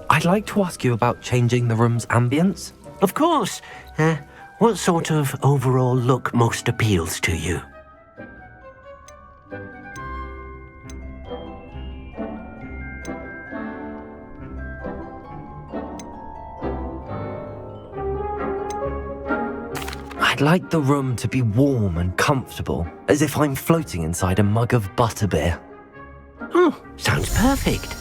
I'd like to ask you about changing the room's ambience. Of course. What sort of overall look most appeals to you? I'd like the room to be warm and comfortable, as if I'm floating inside a mug of butterbeer. Oh, sounds perfect.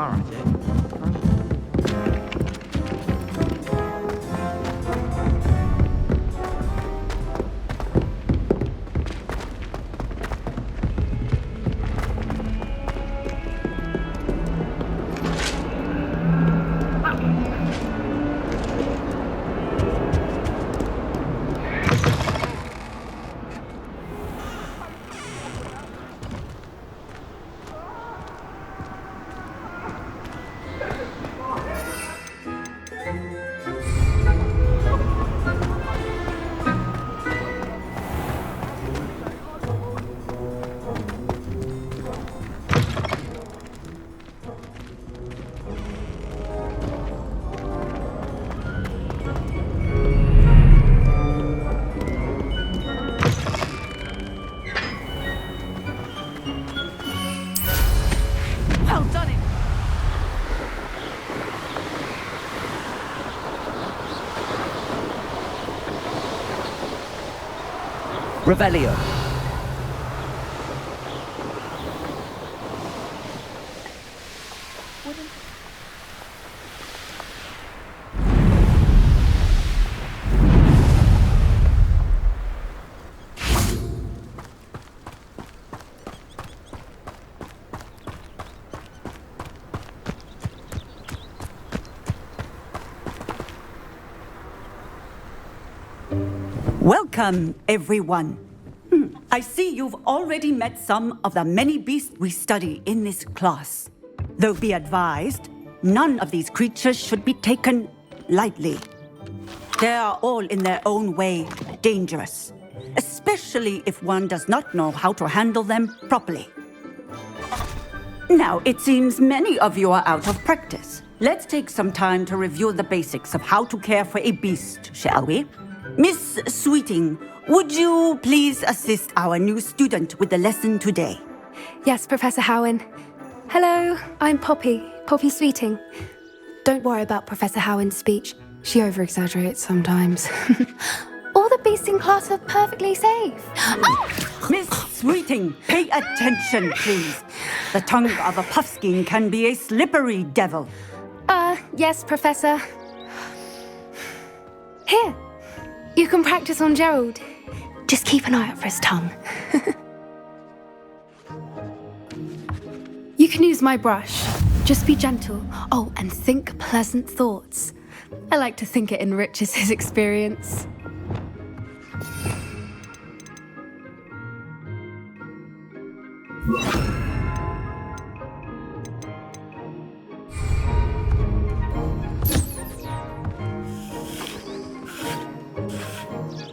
car, I think. Well done, it. Revelio. Welcome, everyone. I see you've already met some of the many beasts we study in this class. Though be advised, none of these creatures should be taken lightly. They are all in their own way dangerous, especially if one does not know how to handle them properly. Now, it seems many of you are out of practice. Let's take some time to review the basics of how to care for a beast, shall we? Miss Sweeting, would you please assist our new student with the lesson today? Yes, Professor Howen. Hello, I'm Poppy Sweeting. Don't worry about Professor Howen's speech. She over-exaggerates sometimes. All the beasts in class are perfectly safe. Miss Sweeting, pay attention, please. The tongue of a puffskein can be a slippery devil. Yes, Professor. Here, you can practice on Gerald. Just keep an eye out for his tongue. You can use my brush. Just be gentle. Oh, and think pleasant thoughts. I like to think it enriches his experience.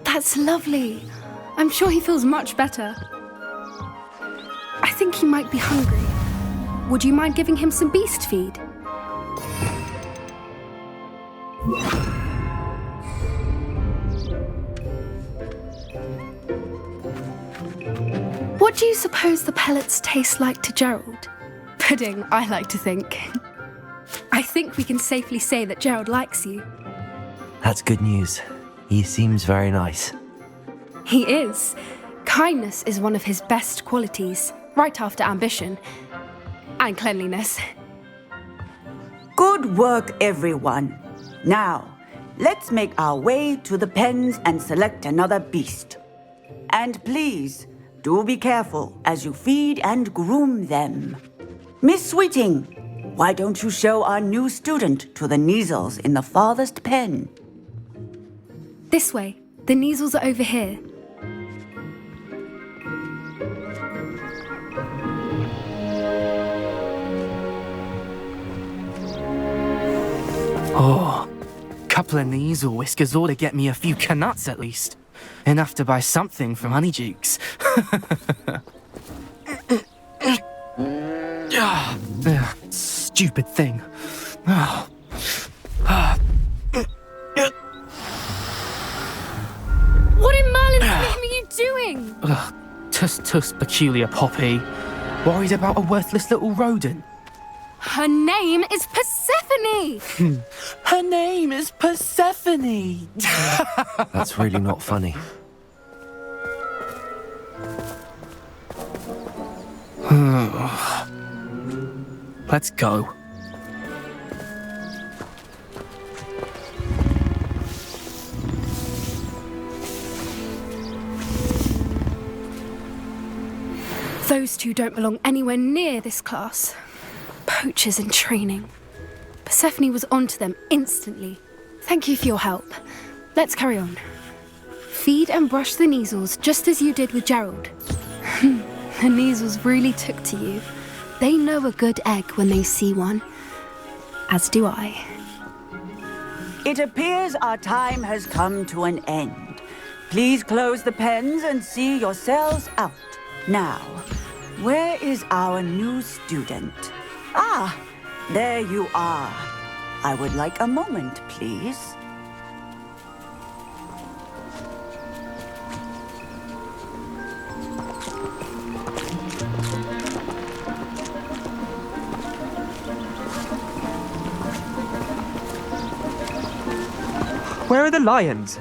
That's lovely. I'm sure he feels much better. I think he might be hungry. Would you mind giving him some beast feed? What do you suppose the pellets taste like to Gerald? Pudding, I like to think. I think we can safely say that Gerald likes you. That's good news. He seems very nice. He is. Kindness is one of his best qualities, right after ambition and cleanliness. Good work, everyone. Now, let's make our way to the pens and select another beast. And please, do be careful as you feed and groom them. Miss Sweeting, why don't you show our new student to the Kneazles in the farthest pen? This way. The Kneazles are over here. Oh, couple of Kneazle whiskers ought to get me a few canuts at least. Enough to buy something from Honeydukes. Stupid thing. What in Merlin's name are you doing? Tuss, peculiar Poppy. Worried about a worthless little rodent. Her name is Persephone! Her name is Persephone! That's really not funny. Let's go. Those two don't belong anywhere near this class. Poachers in training. Persephone was onto them instantly. Thank you for your help. Let's carry on. Feed and brush the Neasels just as you did with Gerald. The Neasels really took to you. They know a good egg when they see one. As do I. It appears our time has come to an end. Please close the pens and see yourselves out. Now, where is our new student? Ah, there you are. I would like a moment, please. Where are the lions?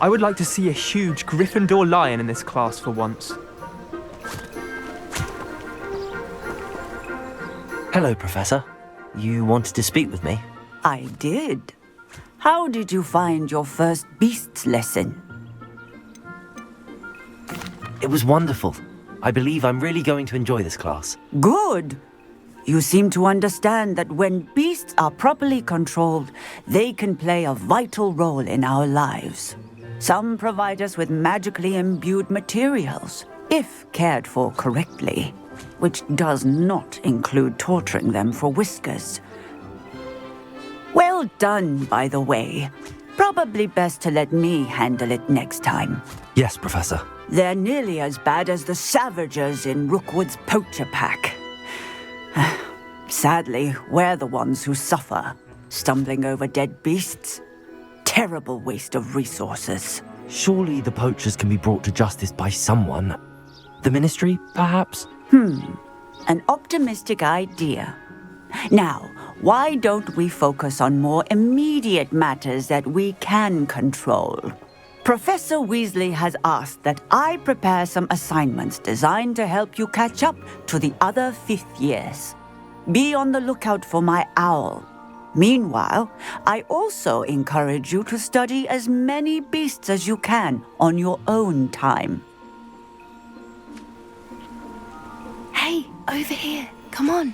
I would like to see a huge Gryffindor lion in this class for once. Hello, Professor. You wanted to speak with me? I did. How did you find your first beasts lesson? It was wonderful. I believe I'm really going to enjoy this class. Good. You seem to understand that when beasts are properly controlled, they can play a vital role in our lives. Some provide us with magically imbued materials, if cared for correctly, which does not include torturing them for whiskers. Well done, by the way. Probably best to let me handle it next time. Yes, Professor. They're nearly as bad as the Savagers in Rookwood's poacher pack. Sadly, we're the ones who suffer, stumbling over dead beasts. Terrible waste of resources. Surely the poachers can be brought to justice by someone. The Ministry, perhaps? An optimistic idea. Now, why don't we focus on more immediate matters that we can control? Professor Weasley has asked that I prepare some assignments designed to help you catch up to the other fifth years. Be on the lookout for my owl. Meanwhile, I also encourage you to study as many beasts as you can on your own time. Hey, over here. Come on.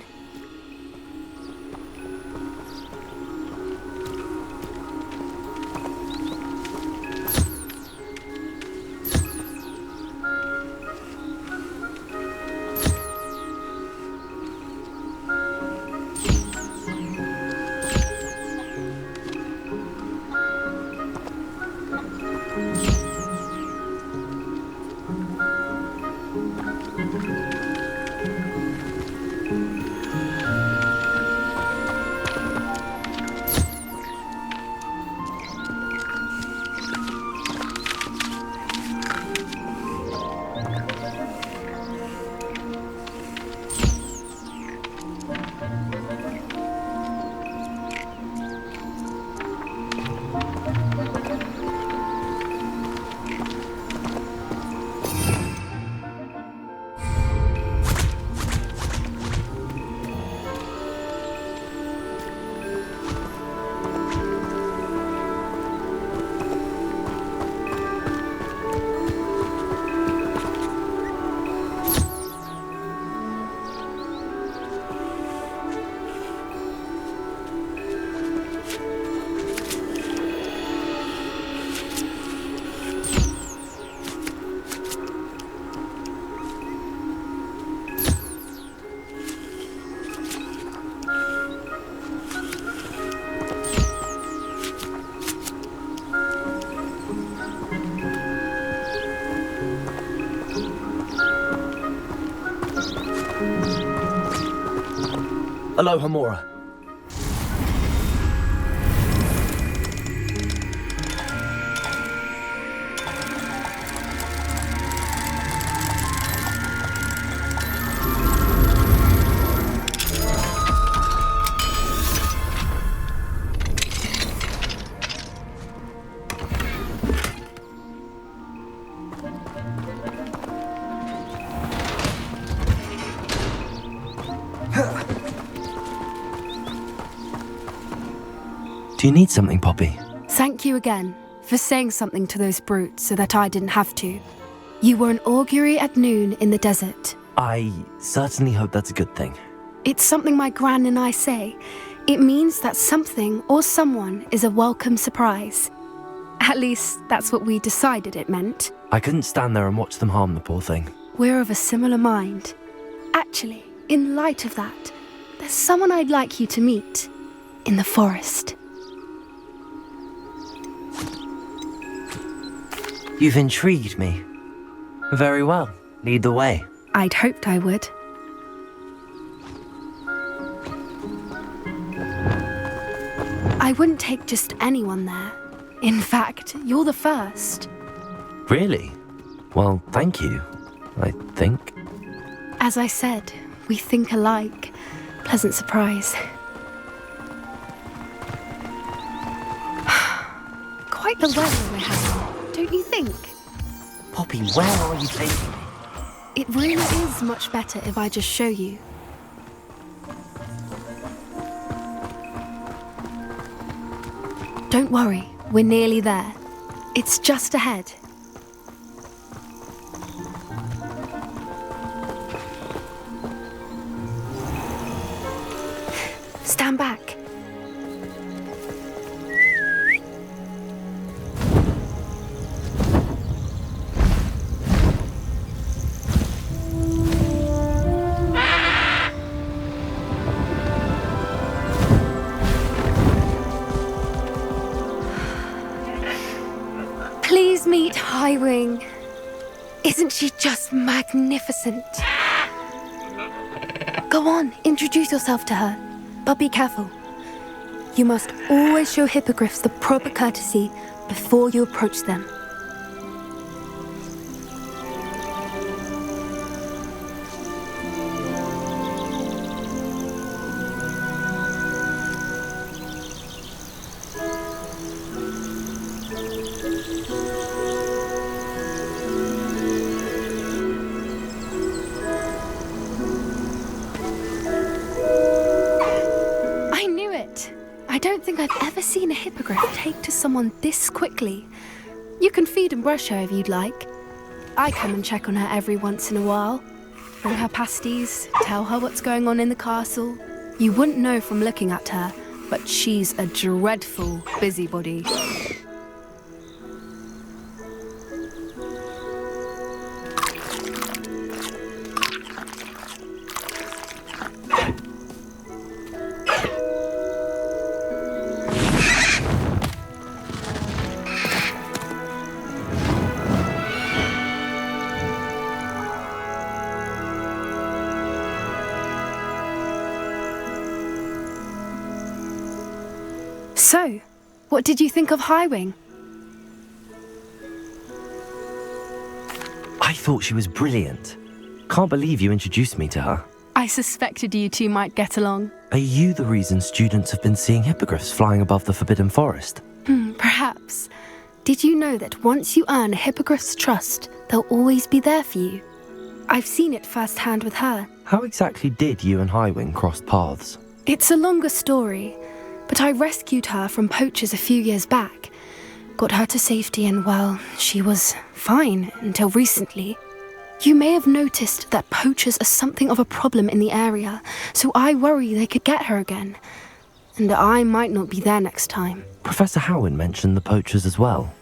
Aloha, Mora. Do you need something, Poppy? Thank you again for saying something to those brutes so that I didn't have to. You were an augury at noon in the desert, I certainly hope that's a good thing. It's something my gran and I say. It means that something or someone is a welcome surprise. At least, that's what we decided it meant. I couldn't stand there and watch them harm the poor thing. We're of a similar mind. Actually, in light of that, there's someone I'd like you to meet. In the forest. You've intrigued me. Very well. Lead the way. I'd hoped I would. I wouldn't take just anyone there. In fact, you're the first. Really? Well, thank you, I think. As I said, we think alike. Pleasant surprise. Quite the weather we're having, don't you think? Poppy, where are you taking me? It really is much better if I just show you. Don't worry, we're nearly there. It's just ahead. Stand back. Please meet Highwing. Isn't she just magnificent? Go on, introduce yourself to her. But be careful. You must always show hippogriffs the proper courtesy before you approach them. I don't think I've ever seen a hippogriff take to someone this quickly. You can feed and brush her if you'd like. I come and check on her every once in a while. Bring her pasties, tell her what's going on in the castle. You wouldn't know from looking at her, but she's a dreadful busybody. So, what did you think of Highwing? I thought she was brilliant. Can't believe you introduced me to her. I suspected you two might get along. Are you the reason students have been seeing hippogriffs flying above the Forbidden Forest? Perhaps. Did you know that once you earn a hippogriff's trust, they'll always be there for you? I've seen it firsthand with her. How exactly did you and Highwing cross paths? It's a longer story, but I rescued her from poachers a few years back. Got her to safety and, well, she was fine until recently. You may have noticed that poachers are something of a problem in the area, so I worry they could get her again. And I might not be there next time. Professor Howin mentioned the poachers as well.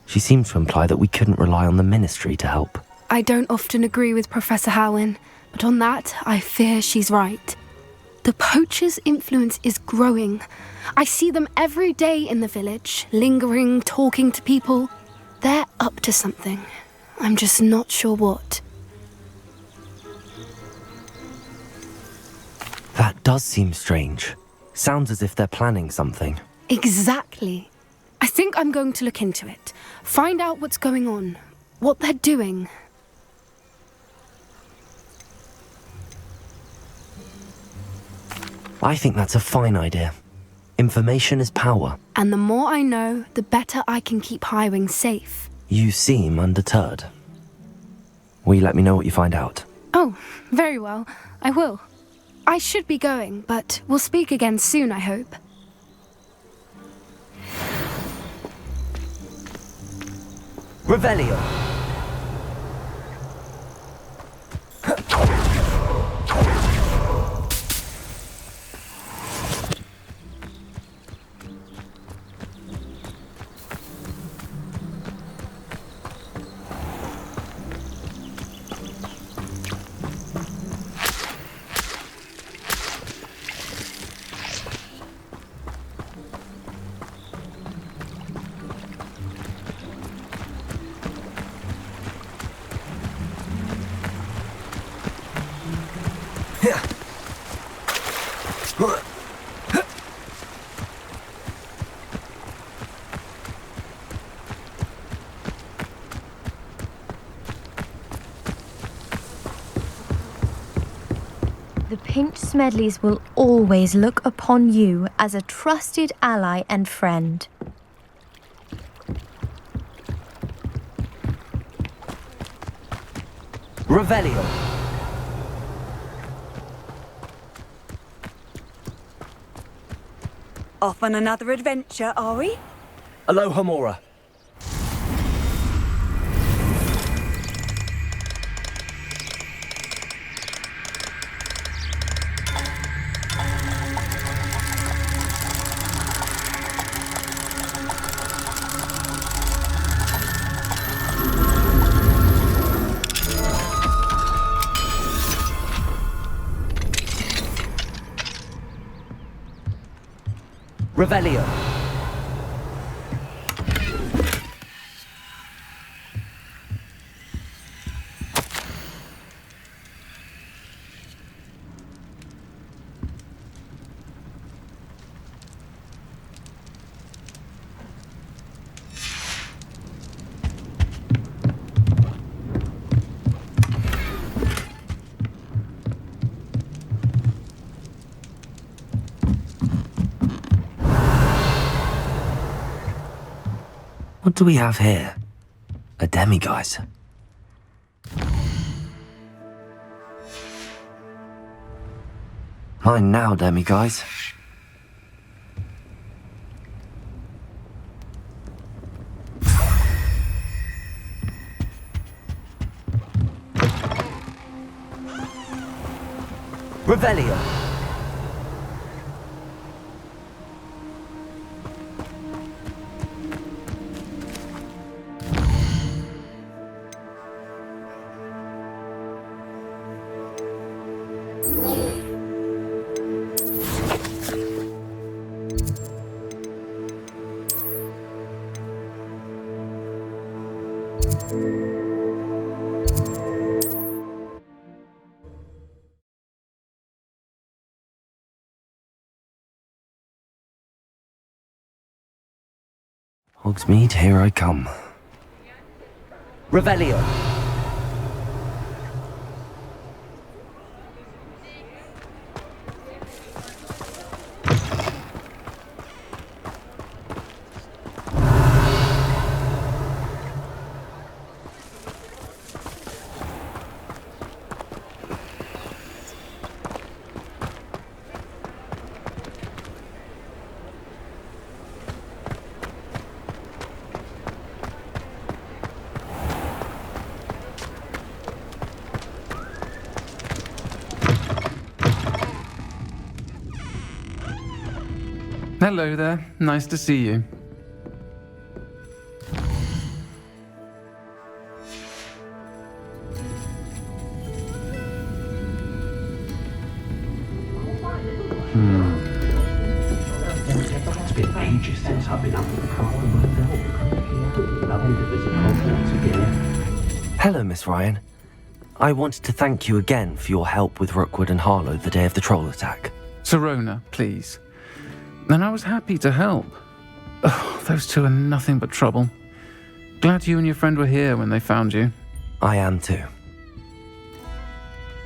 She seemed to imply that we couldn't rely on the ministry to help. I don't often agree with Professor Howin, but on that, I fear she's right. The poachers' influence is growing. I see them every day in the village, lingering, talking to people. They're up to something. I'm just not sure what. That does seem strange. Sounds as if they're planning something. Exactly. I think I'm going to look into it. Find out what's going on, what they're doing. I think that's a fine idea. Information is power. And the more I know, the better I can keep Highwing safe. You seem undeterred. Will you let me know what you find out? Oh, very well. I will. I should be going, but we'll speak again soon, I hope. Revelio! The Pinch Smedleys will always look upon you as a trusted ally and friend. Revelio. Off on another adventure, are we? Aloha Mora. Revelio. What do we have here? A demiguise. Mine now, demiguise. Revelio. Hogsmeade, here I come. Revelio. Hello there. Nice to see you. It's been ages since I've been up with the castle myself. Lovely to visit Hogwarts again. Hello, Miss Ryan. I wanted to thank you again for your help with Rookwood and Harlow the day of the troll attack. Serona, please. And I was happy to help. Oh, those two are nothing but trouble. Glad you and your friend were here when they found you. I am too.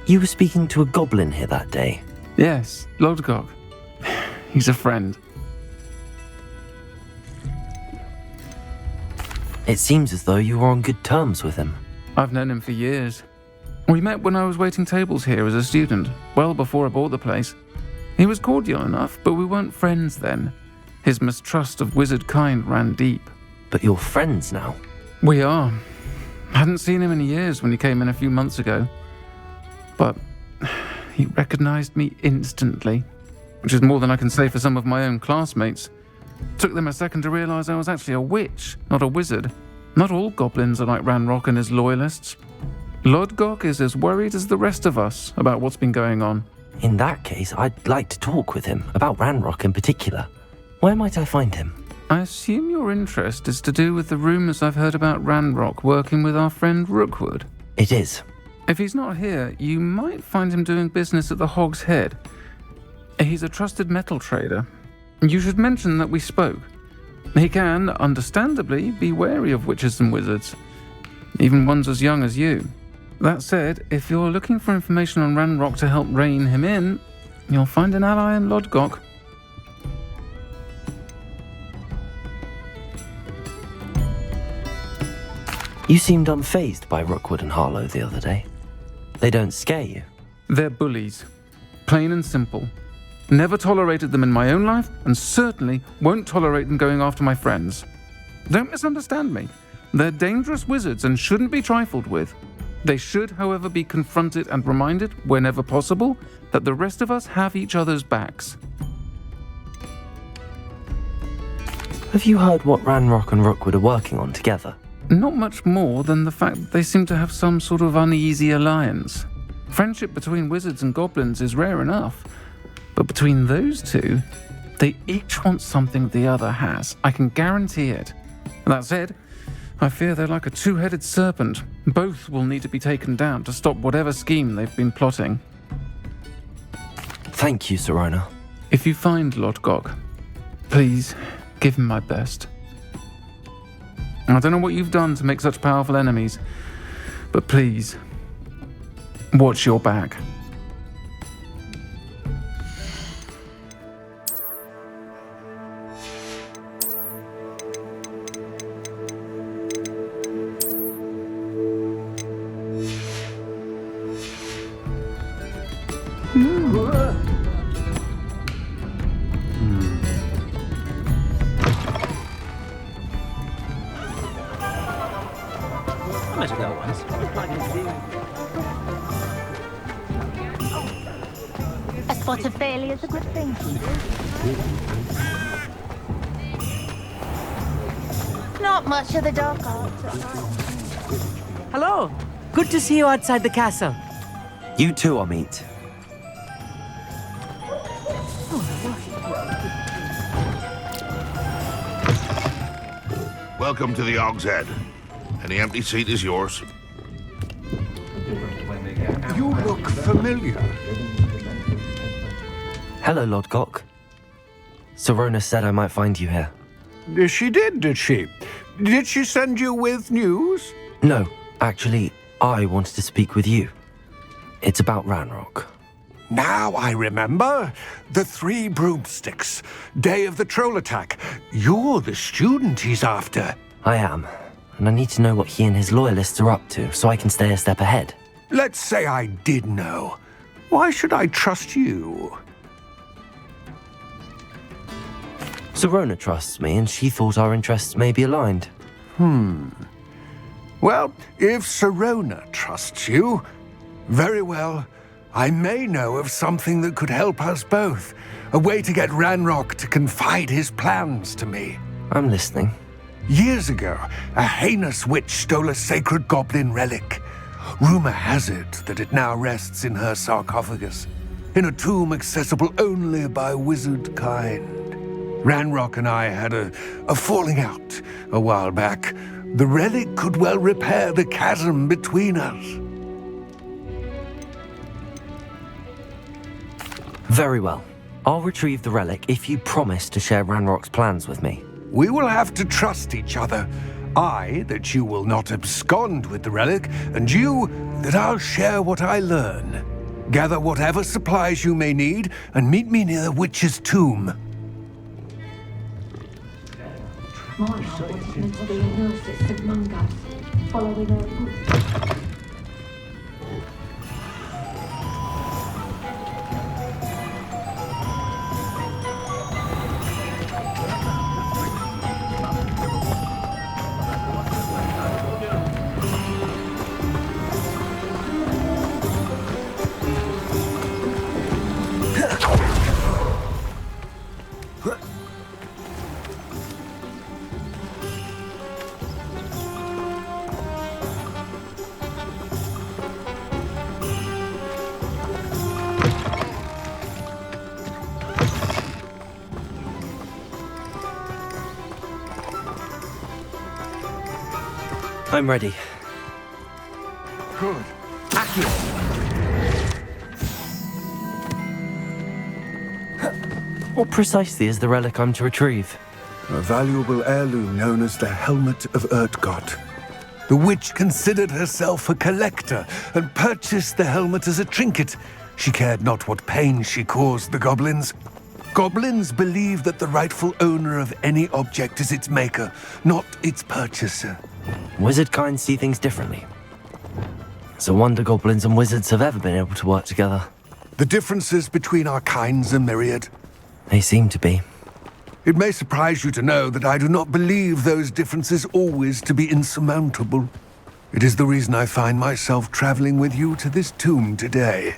You were speaking to a goblin here that day. Yes, Lodgok. He's a friend. It seems as though you were on good terms with him. I've known him for years. We met when I was waiting tables here as a student, well before I bought the place. He was cordial enough, but we weren't friends then. His mistrust of wizard kind ran deep. But you're friends now. We are. Hadn't seen him in years when he came in a few months ago. But he recognized me instantly, which is more than I can say for some of my own classmates. Took them a second to realize I was actually a witch, not a wizard. Not all goblins are like Ranrock and his loyalists. Lodgok is as worried as the rest of us about what's been going on. In that case, I'd like to talk with him, about Ranrock in particular. Where might I find him? I assume your interest is to do with the rumors I've heard about Ranrock working with our friend Rookwood. It is. If he's not here, you might find him doing business at the Hog's Head. He's a trusted metal trader. You should mention that we spoke. He can, understandably, be wary of witches and wizards, even ones as young as you. That said, if you're looking for information on Ranrock to help rein him in, you'll find an ally in Lodgok. You seemed unfazed by Rookwood and Harlow the other day. They don't scare you. They're bullies. Plain and simple. Never tolerated them in my own life, and certainly won't tolerate them going after my friends. Don't misunderstand me. They're dangerous wizards and shouldn't be trifled with. They should, however, be confronted and reminded, whenever possible, that the rest of us have each other's backs. Have you heard what Ranrock and Rookwood are working on together? Not much more than the fact that they seem to have some sort of uneasy alliance. Friendship between wizards and goblins is rare enough, but between those two, they each want something the other has. I can guarantee it. That said, I fear they're like a two-headed serpent. Both will need to be taken down to stop whatever scheme they've been plotting. Thank you, Serona. If you find Lodgok, please give him my best. I don't know what you've done to make such powerful enemies, but please, watch your back. A spot of failure is a good thing. Not much of the dark arts at night. Hello. Good to see you outside the castle. You too, Amit. Welcome to the Hog's Head. Any empty seat is yours. You look familiar. Hello, Lodgok. Serona said I might find you here. She did she? Did she send you with news? No, actually, I wanted to speak with you. It's about Ranrock. Now I remember. The 3 broomsticks. Day of the troll attack. You're the student he's after. I am, and I need to know what he and his loyalists are up to so I can stay a step ahead. Let's say I did know. Why should I trust you? Serona trusts me, and she thought our interests may be aligned. Well, if Serona trusts you, very well. I may know of something that could help us both. A way to get Ranrock to confide his plans to me. I'm listening. Years ago, a heinous witch stole a sacred goblin relic. Rumor has it that it now rests in her sarcophagus, in a tomb accessible only by wizard kind. Ranrock and I had a falling out a while back. The relic could well repair the chasm between us. Very well. I'll retrieve the relic if you promise to share Ranrock's plans with me. We will have to trust each other. I, that you will not abscond with the relic, and you, that I'll share what I learn. Gather whatever supplies you may need, and meet me near the witch's tomb. I'm ready. Good. What precisely is the relic I'm to retrieve? A valuable heirloom known as the Helmet of Urtgott. The witch considered herself a collector and purchased the helmet as a trinket. She cared not what pain she caused the goblins. Goblins believe that the rightful owner of any object is its maker, not its purchaser. Wizard kind see things differently. It's a wonder goblins and wizards have ever been able to work together. The differences between our kinds are myriad. They seem to be. It may surprise you to know that I do not believe those differences always to be insurmountable. It is the reason I find myself traveling with you to this tomb today.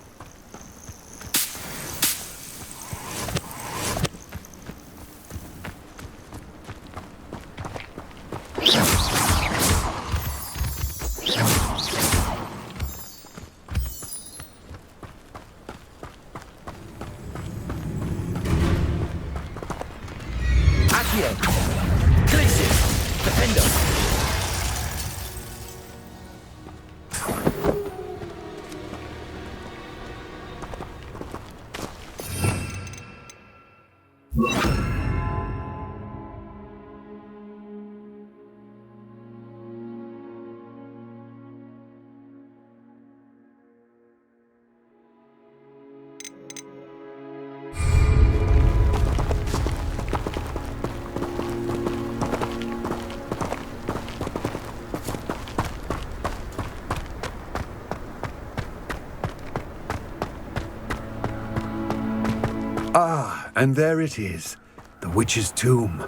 Ah, and there it is. The witch's tomb.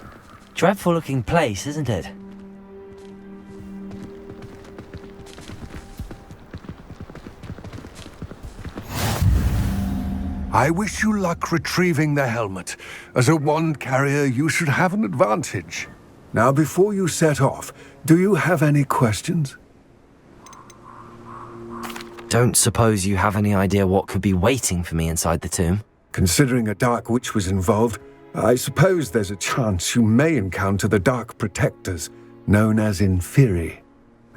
Dreadful looking place, isn't it? I wish you luck retrieving the helmet. As a wand carrier, you should have an advantage. Now, before you set off, do you have any questions? Don't suppose you have any idea what could be waiting for me inside the tomb? Considering a dark witch was involved, I suppose there's a chance you may encounter the Dark Protectors, known as Inferi.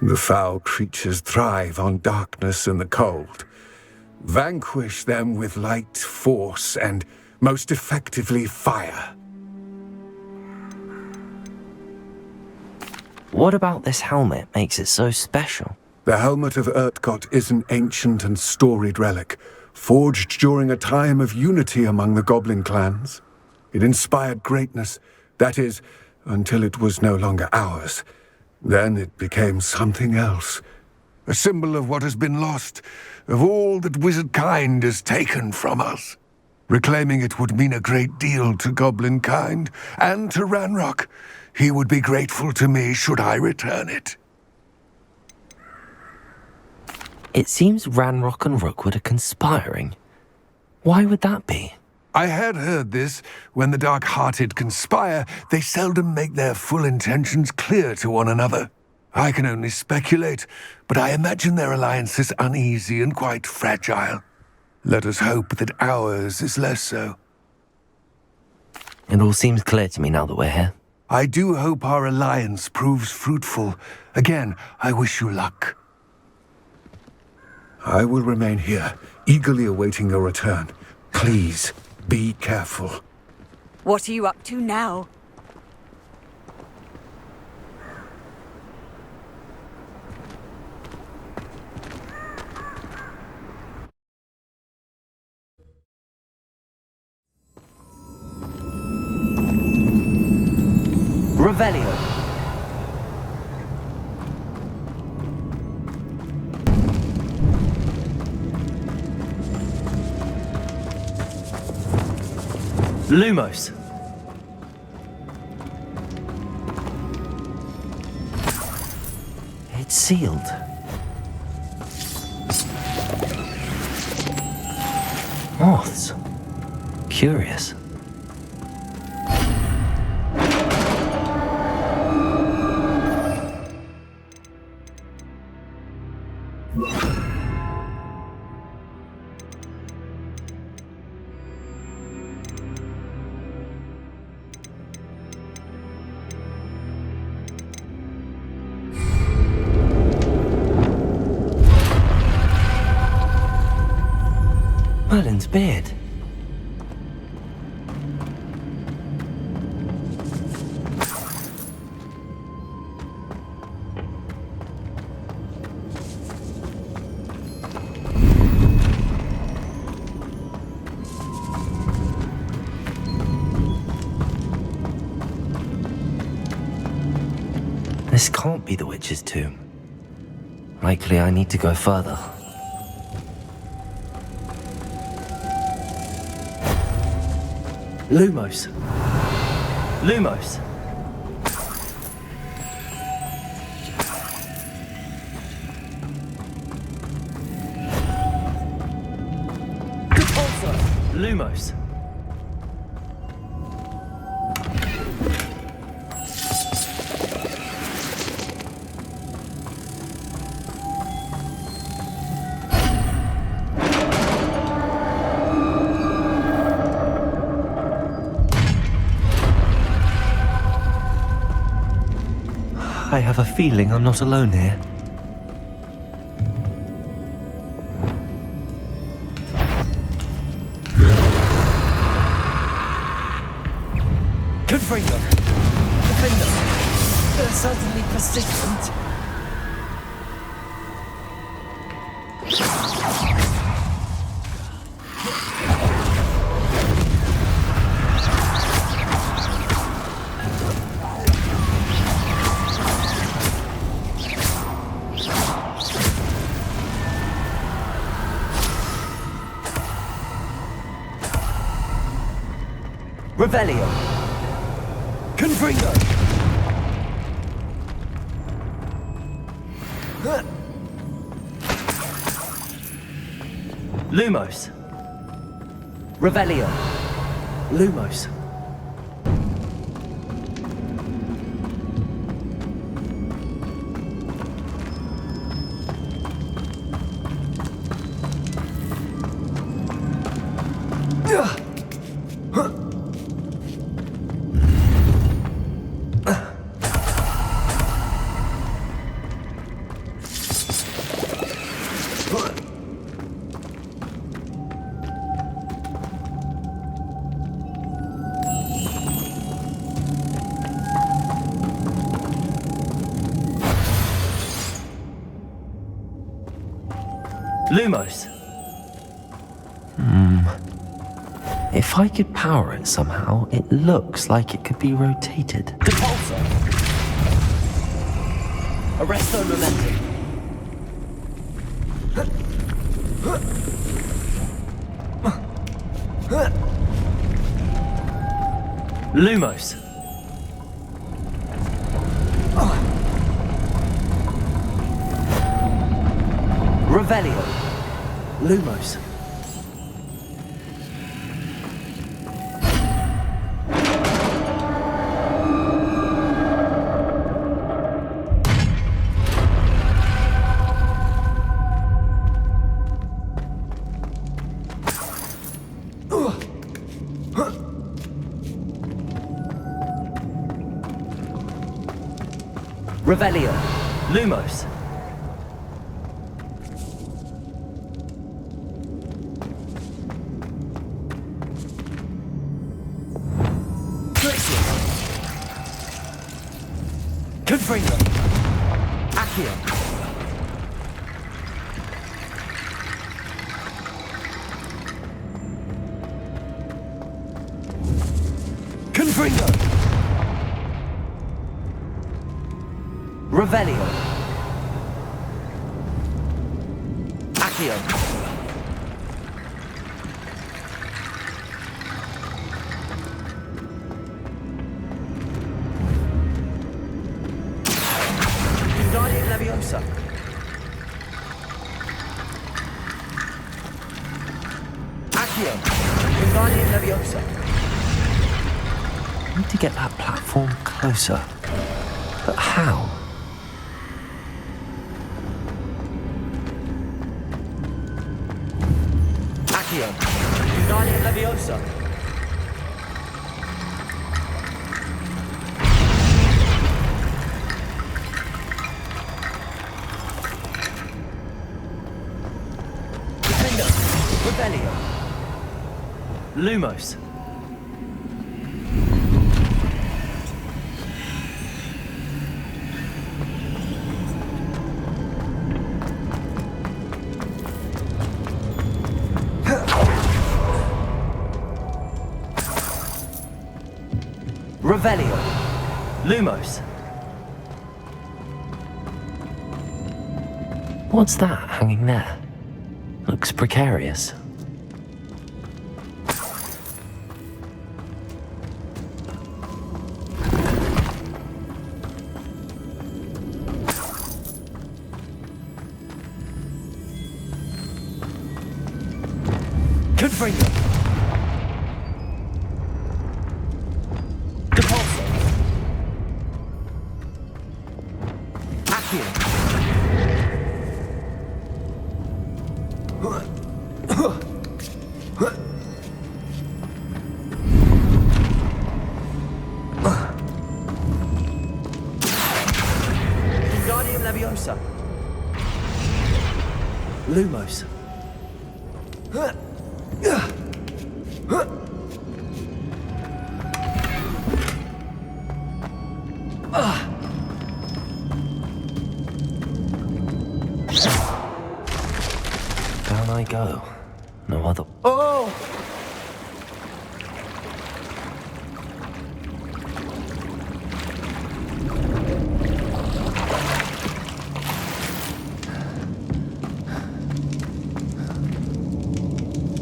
The foul creatures thrive on darkness and the cold. Vanquish them with light, force, and, most effectively, fire. What about this helmet makes it so special? The Helmet of Urtgott is an ancient and storied relic, forged during a time of unity among the goblin clans. It inspired greatness, that is, until it was no longer ours. Then it became something else. A symbol of what has been lost, of all that wizard kind has taken from us. Reclaiming it would mean a great deal to goblin kind, and to Ranrock. He would be grateful to me should I return it. It seems Ranrock and Rookwood are conspiring. Why would that be? I had heard this. When the dark-hearted conspire, they seldom make their full intentions clear to one another. I can only speculate, but I imagine their alliance is uneasy and quite fragile. Let us hope that ours is less so. It all seems clear to me now that we're here. I do hope our alliance proves fruitful. Again, I wish you luck. I will remain here, eagerly awaiting your return. Please, be careful. What are you up to now? Revelio. Lumos. It's sealed. Moths. Curious. Merlin's beard. This can't be the witch's tomb. Likely I need to go further. Lumos. Lumos. Lumos. I have a feeling I'm not alone here. Confringo! Confringo! They're certainly persistent. Revelio. Confringo. Lumos. Revelio. Lumos. Lumos. If I could power it somehow, it looks like it could be rotated. Depulsor! Arresto momentum. Lumos. Revelio. Lumos. Revelio. Lumos. Confringo. Accio. Confringo. Revelio. Accio. Leviosa. Accio. Wingardium Leviosa. I need to get that platform closer. But how? Accio. Wingardium Leviosa. Revelio. Lumos. Revelio. Lumos. What's that hanging there? Looks precarious. Confringo. Depulso. Accio. Wingardium Leviosa. Lumos. Down I go. No other. Oh!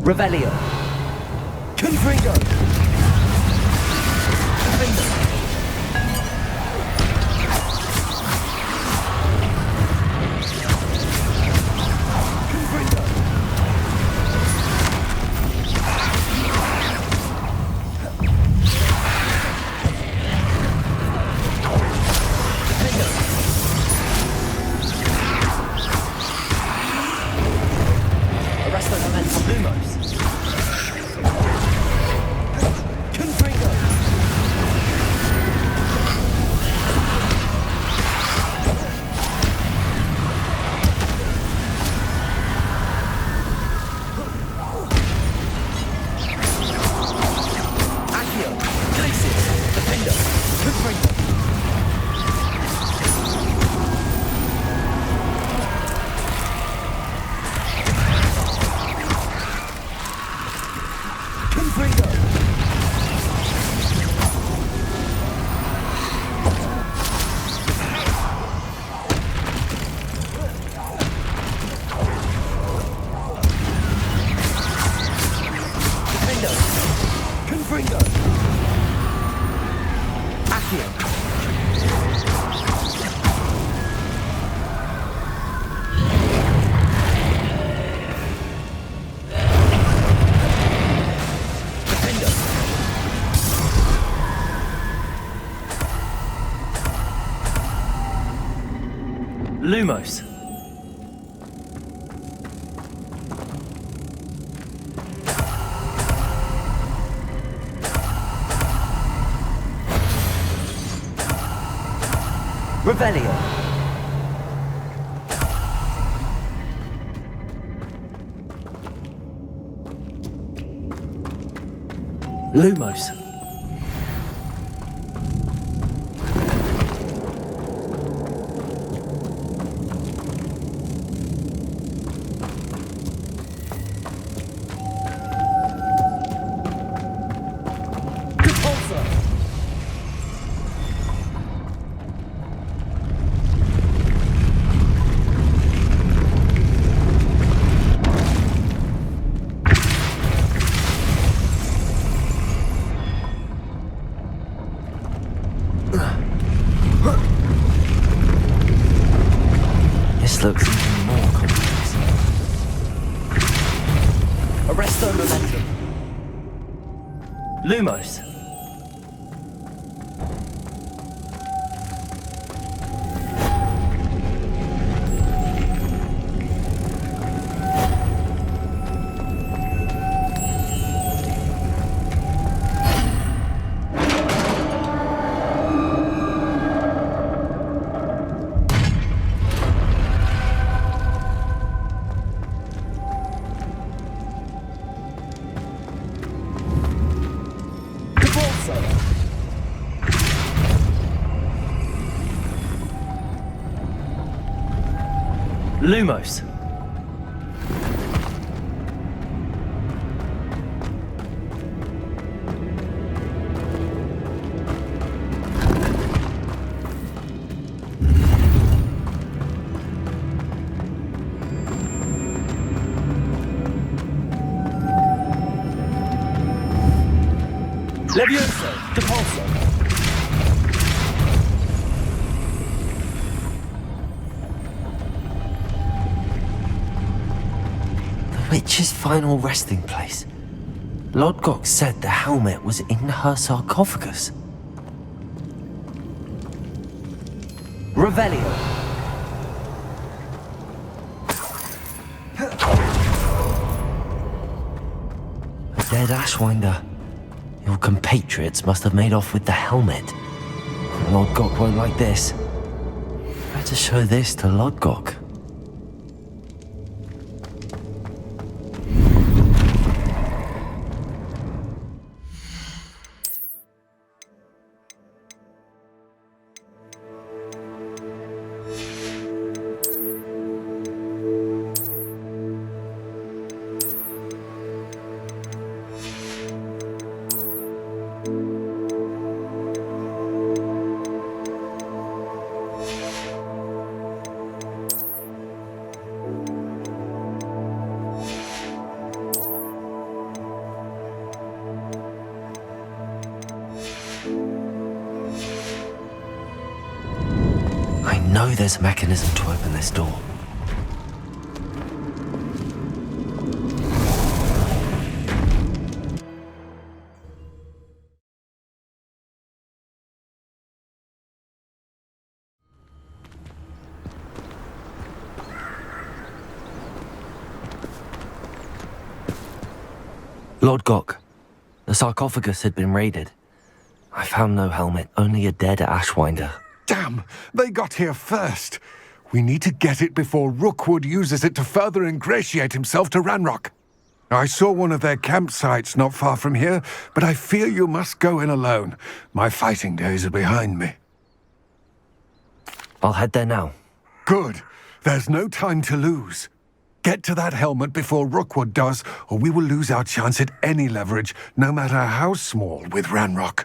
Revelio. Confringo. Confringo. Lumos. Revelio. Lumos. This looks even more complex. Arresto momentum. Lumos. Lumos. Levioso, Depulso. The witch's final resting place. Lodgok said the helmet was in her sarcophagus. Revelio. A dead Ashwinder. Your compatriots must have made off with the helmet. Lodgok won't like this. Better show this to Lodgok. I know there's a mechanism to open this door. Lodgok, the sarcophagus had been raided. I found no helmet, only a dead Ashwinder. Damn! They got here first. We need to get it before Rookwood uses it to further ingratiate himself to Ranrock. I saw one of their campsites not far from here, but I fear you must go in alone. My fighting days are behind me. I'll head there now. Good. There's no time to lose. Get to that helmet before Rookwood does, or we will lose our chance at any leverage, no matter how small, with Ranrock.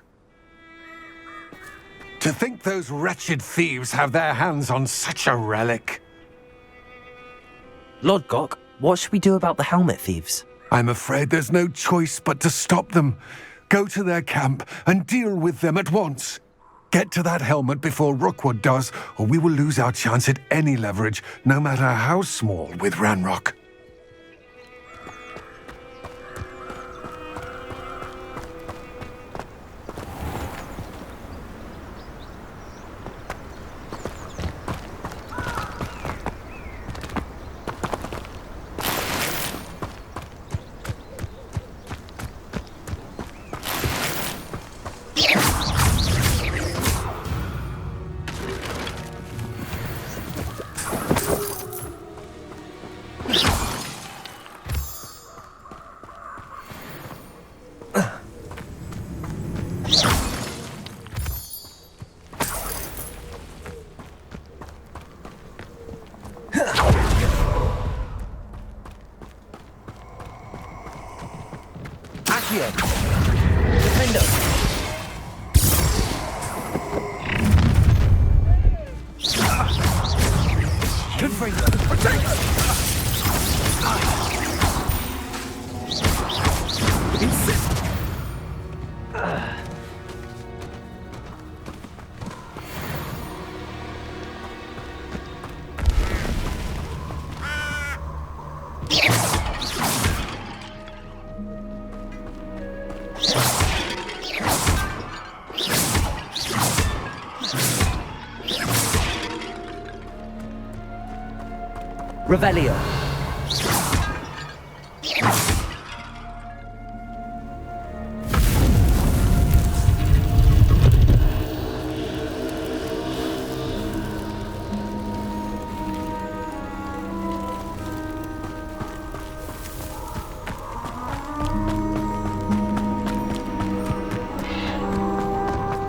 To think those wretched thieves have their hands on such a relic. Lodgok, what should we do about the helmet thieves? I'm afraid there's no choice but to stop them. Go to their camp and deal with them at once. Get to that helmet before Rookwood does, or we will lose our chance at any leverage, no matter how small, with Ranrock. Revelio.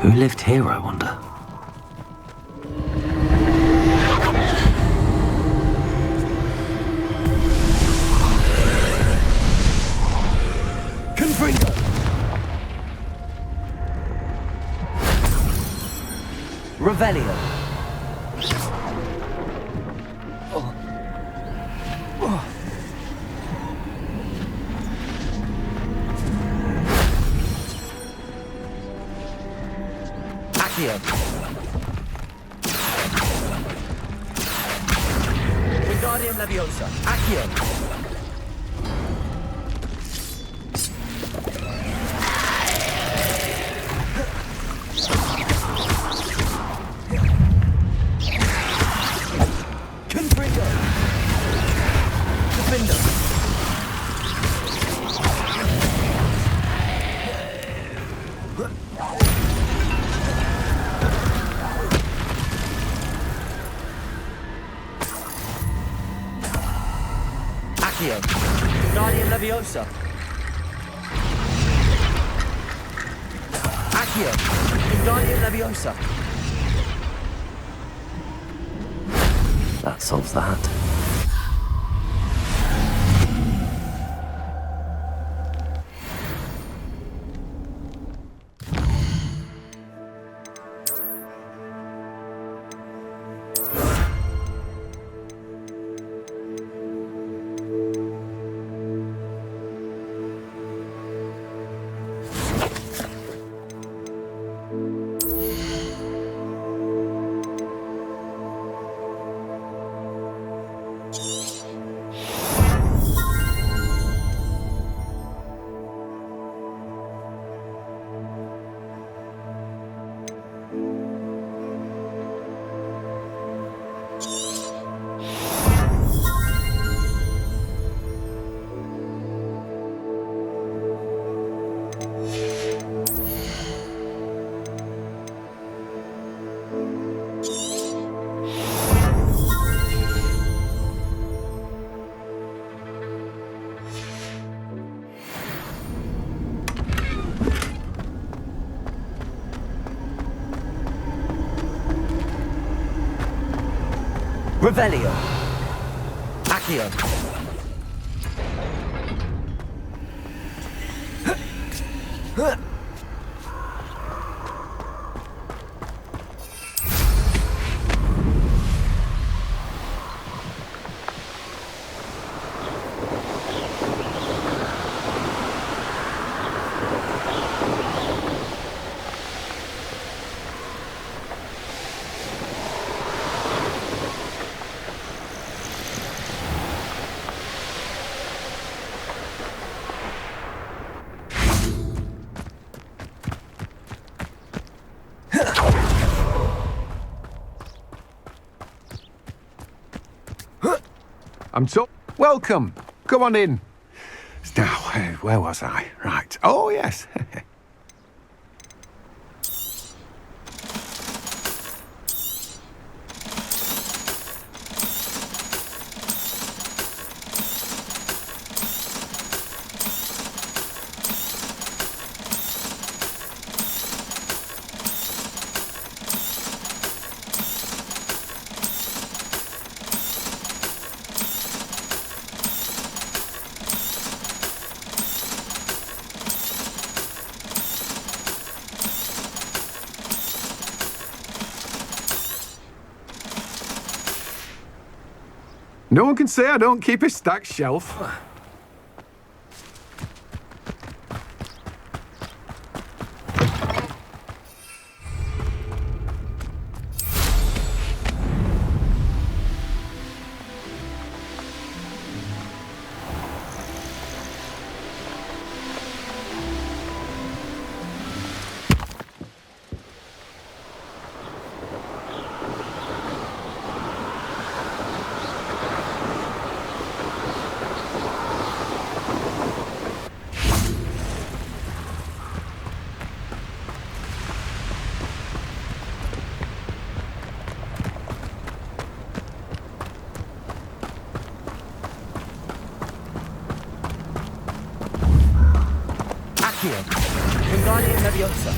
Who lived here, I wonder? Revelio. Accio. Wingardium Leviosa. Accio. Confringo. Defender. Accio. Wingardium Leviosa. Accio. Wingardium Leviosa. That solves that. Revelio. Accio. I'm so welcome. Come on in. Now, where was I? Right. Oh, yes. No one can say I don't keep a stacked shelf. Accio. Wingardium Leviosa.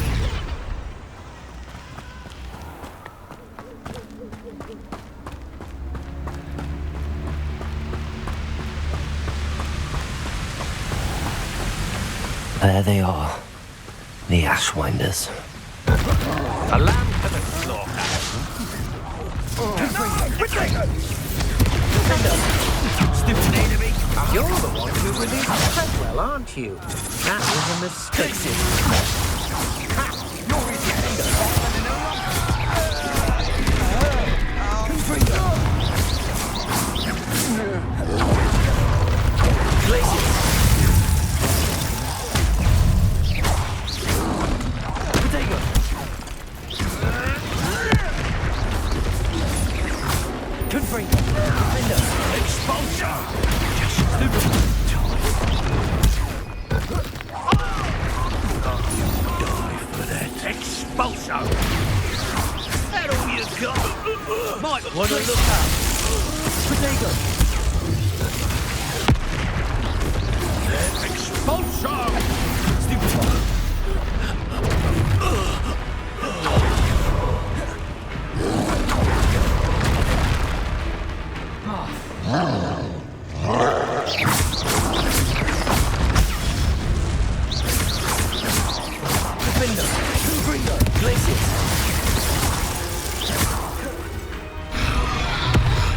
There they are, the Ashwinders. A lamb to the slaughter. Stupid enemy! You're the one who released Treadwell, aren't you? That was a mistake. You're might want to look up. Potato. Expulsion! Stupid. Defender. Bringer. Glacius.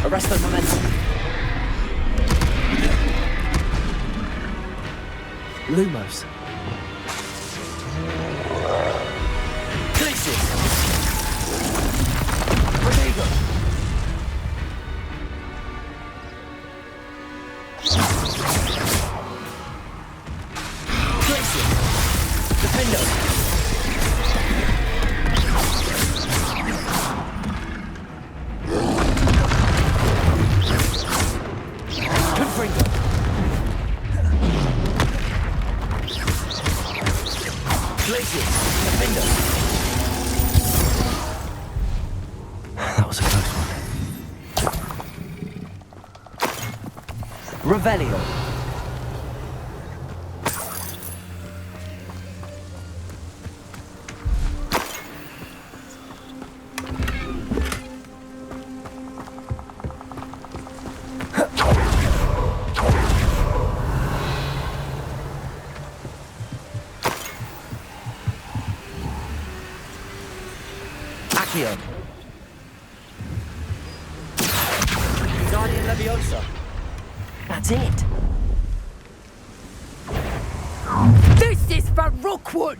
Arrest the momentum. Lumos. Glacius. Protego. Glacius. Defender. That was a close one. Revelio. Accio. Guardian Leviosa. That's it. This is for Rookwood!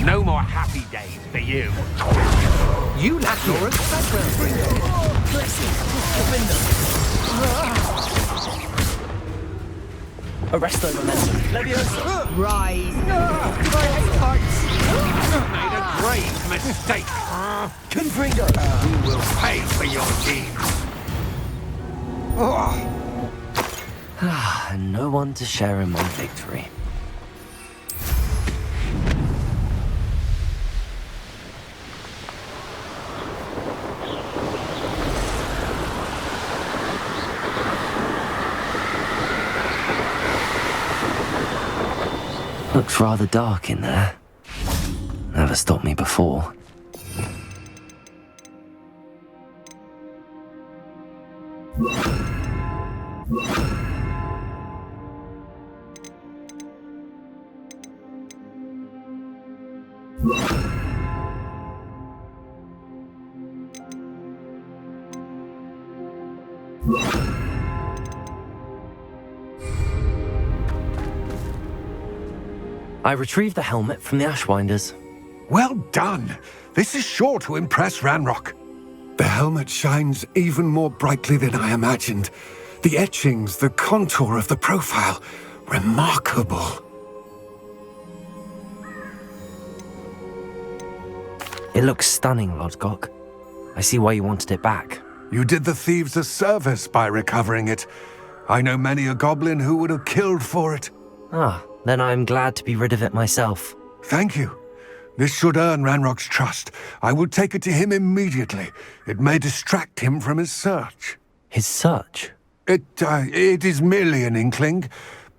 No more happy days for you. You lack your Arrest the momentum. Leviosa. Rise. My heart. Made a grave mistake. Confringo. You will pay for your deeds. And no one to share in my victory. Looks rather dark in there. Never stopped me before. I retrieved the helmet from the Ashwinders. Well done. This is sure to impress Ranrock. The helmet shines even more brightly than I imagined. The etchings, the contour of the profile, remarkable. It looks stunning, Lodgok. I see why you wanted it back. You did the thieves a service by recovering it. I know many a goblin who would have killed for it. Ah, then I'm glad to be rid of it myself. Thank you. This should earn Ranrock's trust. I will take it to him immediately. It may distract him from his search. His search? It is merely an inkling.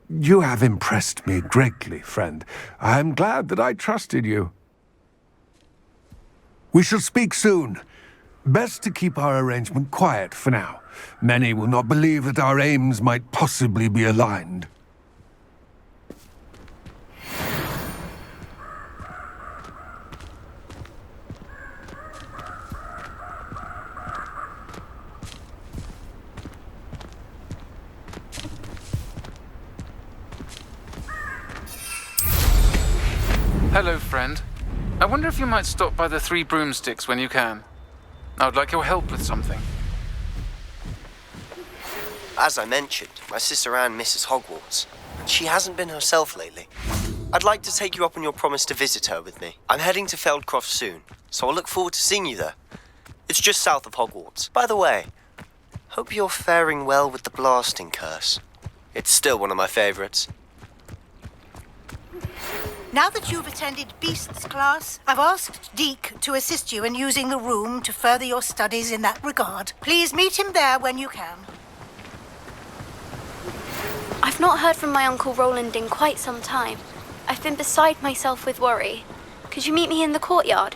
You have impressed me greatly, friend. I am glad that I trusted you. We shall speak soon. Best to keep our arrangement quiet for now. Many will not believe that our aims might possibly be aligned. Hello, friend. I wonder if you might stop by the Three Broomsticks when you can. I would like your help with something. As I mentioned, my sister Anne misses Hogwarts, and she hasn't been herself lately. I'd like to take you up on your promise to visit her with me. I'm heading to Feldcroft soon, so I'll look forward to seeing you there. It's just south of Hogwarts. By the way, hope you're faring well with the blasting curse. It's still one of my favorites. Now that you've attended Beasts class, I've asked Deke to assist you in using the room to further your studies in that regard. Please meet him there when you can. I've not heard from my Uncle Roland in quite some time. I've been beside myself with worry. Could you meet me in the courtyard?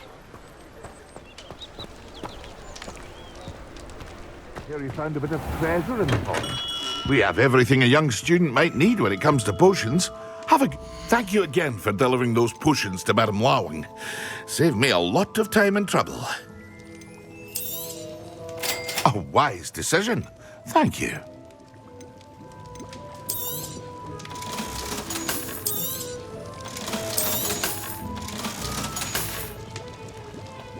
Here you found a bit of treasure in the pot. We have everything a young student might need when it comes to potions. Thank you again for delivering those potions to Madame Lawing. Saved me a lot of time and trouble. A wise decision. Thank you.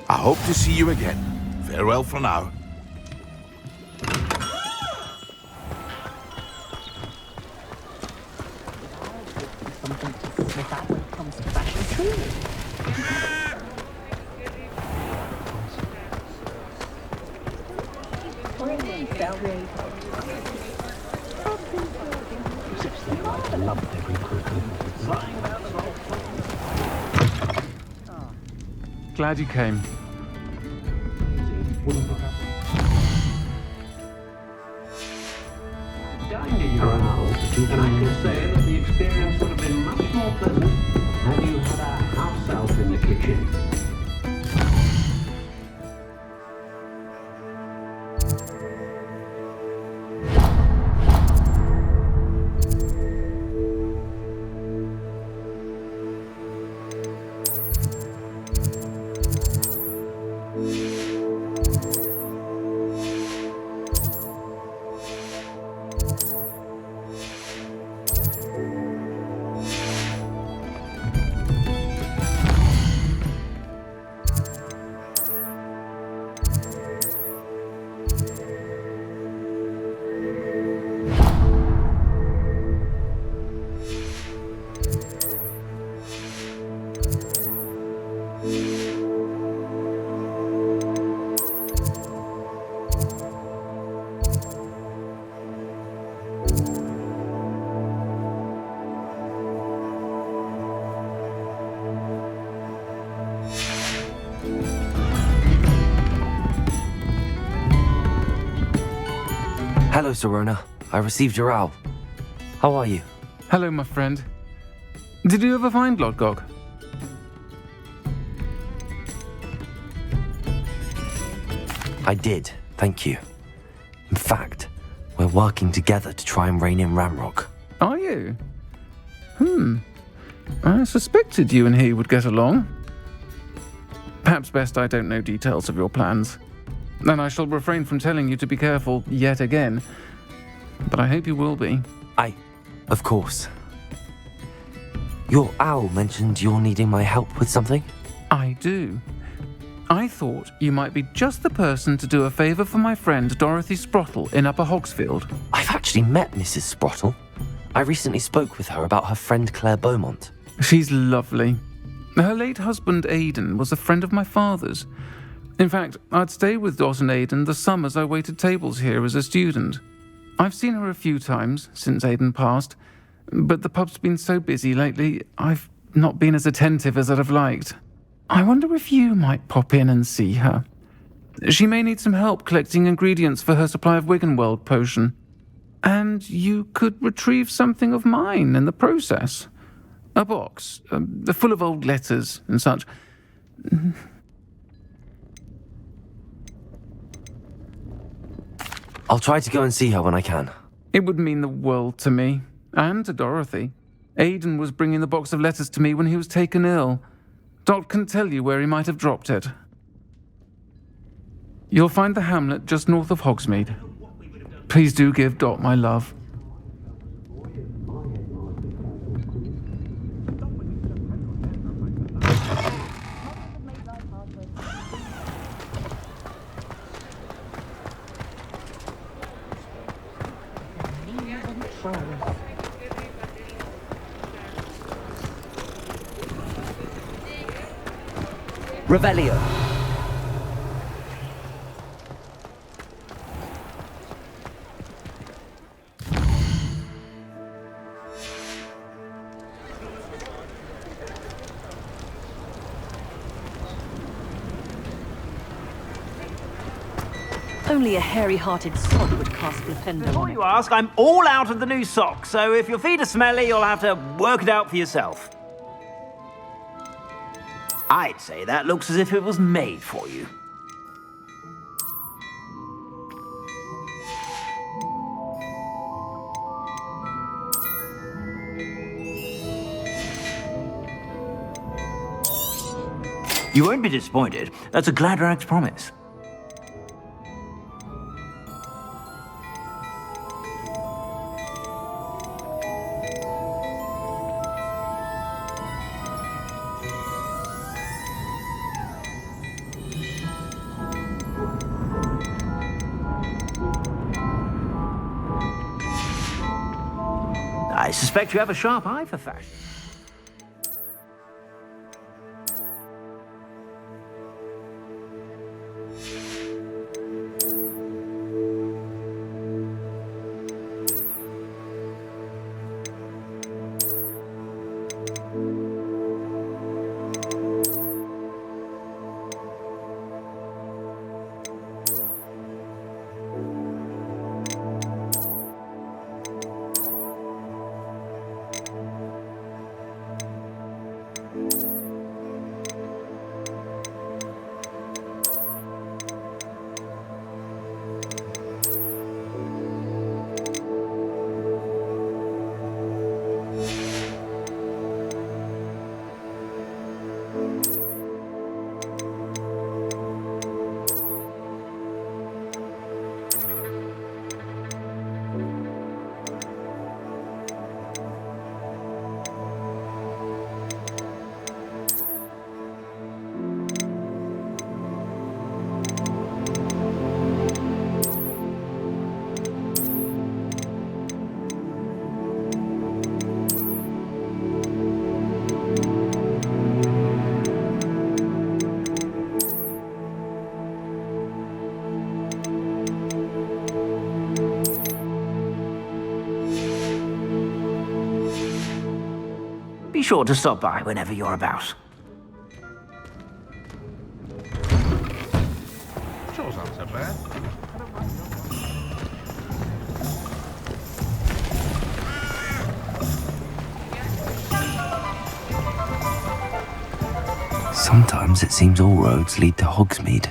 I hope to see you again. Farewell for now. Glad you came. Dined in your house, and I can say that the experience would have been much more pleasant had you had a house elf in the kitchen. Hello, Serona. I received your owl. How are you? Hello, my friend. Did you ever find Lodgok? I did, thank you. In fact, we're working together to try and rein in Ramrock. Are you? I suspected you and he would get along. Perhaps best I don't know details of your plans. And I shall refrain from telling you to be careful yet again. But I hope you will be. Of course. Your owl mentioned you're needing my help with something? I do. I thought you might be just the person to do a favour for my friend Dorothy Sprottle in Upper Hogsfield. I've actually met Mrs. Sprottle. I recently spoke with her about her friend Claire Beaumont. She's lovely. Her late husband Aidan was a friend of my father's. In fact, I'd stay with Dot and Aidan the summers I waited tables here as a student. I've seen her a few times since Aidan passed, but the pub's been so busy lately, I've not been as attentive as I'd have liked. I wonder if you might pop in and see her. She may need some help collecting ingredients for her supply of Wiggenweld potion. And you could retrieve something of mine in the process. A box, full of old letters and such. I'll try to go and see her when I can. It would mean the world to me, and to Dorothy. Aidan was bringing the box of letters to me when he was taken ill. Dot can tell you where he might have dropped it. You'll find the hamlet just north of Hogsmeade. Please do give Dot my love. Revelio. Only a hairy-hearted sod would cast Flipendo Before on it. you ask, I'm all out of the new socks, so if your feet are smelly, you'll have to work it out for yourself. I'd say that looks as if it was made for you. You won't be disappointed. That's a Gladrag's promise. I suspect you have a sharp eye for fashion. Be sure to stop by whenever you're about. Shows aren't so bad. Sometimes it seems all roads lead to Hogsmeade.